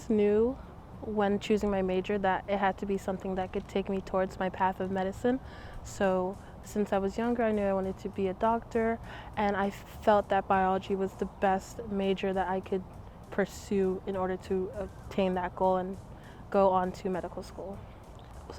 always knew when choosing my major that it had to be something that could take me towards my path of medicine. So since I was younger, I knew I wanted to be a doctor, and I felt that biology was the best major that I could pursue in order to obtain that goal and go on to medical school.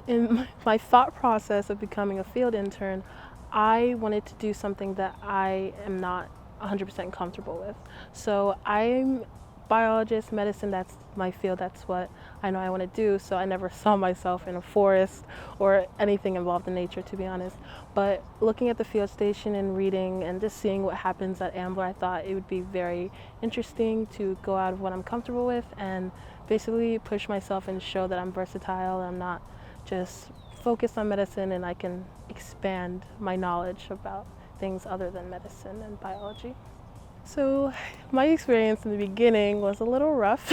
In my thought process of becoming a field intern, I wanted to do something that I am not 100% comfortable with. So I'm biologist, medicine, that's my field, that's what I know I want to do. So I never saw myself in a forest or anything involved in nature, to be honest. But looking at the field station and reading and just seeing what happens at Ambler, I thought it would be very interesting to go out of what I'm comfortable with and basically push myself and show that I'm versatile. I'm not just focused on medicine, and I can expand my knowledge about things other than medicine and biology. So my experience in the beginning was a little rough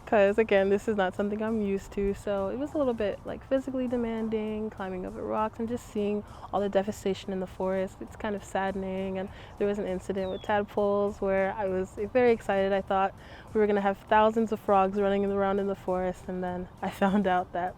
because again, this is not something I'm used to. So it was a little bit like physically demanding, climbing over rocks and just seeing all the devastation in the forest. It's kind of saddening. And there was an incident with tadpoles where I was very excited. I thought we were going to have thousands of frogs running around in the forest, and then I found out that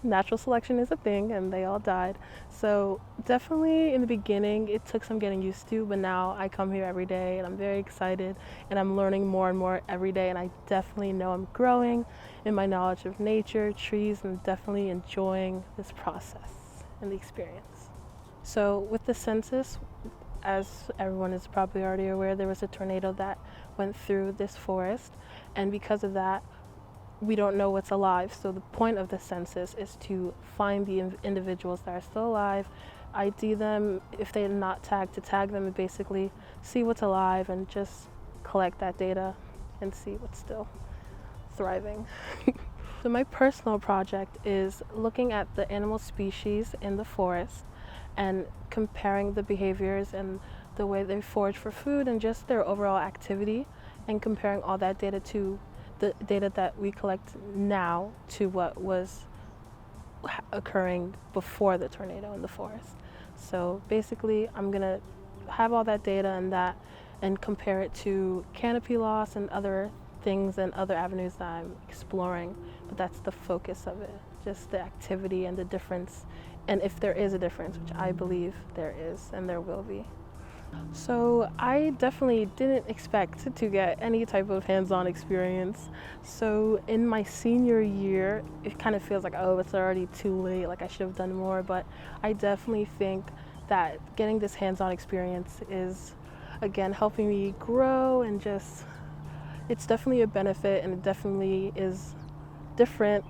natural selection is a thing and they all died. So definitely in the beginning it took some getting used to, but now I come here every day and I'm very excited and I'm learning more and more every day, and I definitely know I'm growing in my knowledge of nature, trees, and definitely enjoying this process and the experience. So with the census, as everyone is probably already aware, there was a tornado that went through this forest, and because of that we don't know what's alive. So the point of the census is to find the individuals that are still alive, ID them, if they're not tagged, to tag them, and basically see what's alive and just collect that data and see what's still thriving. So my personal project is looking at the animal species in the forest and comparing the behaviors and the way they forage for food and just their overall activity, and comparing all that data to the data that we collect now to what was occurring before the tornado in the forest. So basically I'm gonna have all that data and compare it to canopy loss and other things and other avenues that I'm exploring, but that's the focus of it, just the activity and the difference, and if there is a difference, which I believe there is and there will be. So I definitely didn't expect to get any type of hands-on experience. So in my senior year, it kind of feels like, oh, it's already too late, like I should have done more, but I definitely think that getting this hands-on experience is, again, helping me grow, and just, it's definitely a benefit, and it definitely is different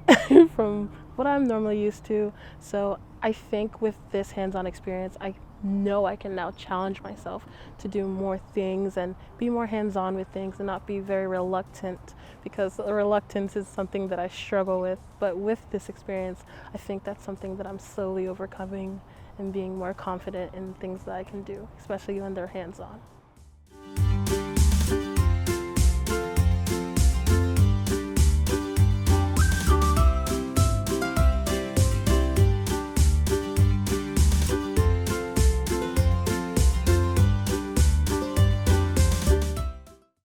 from what I'm normally used to. So I think with this hands-on experience, I know I can now challenge myself to do more things and be more hands-on with things and not be very reluctant, because reluctance is something that I struggle with. But with this experience, I think that's something that I'm slowly overcoming and being more confident in things that I can do, especially when they're hands-on.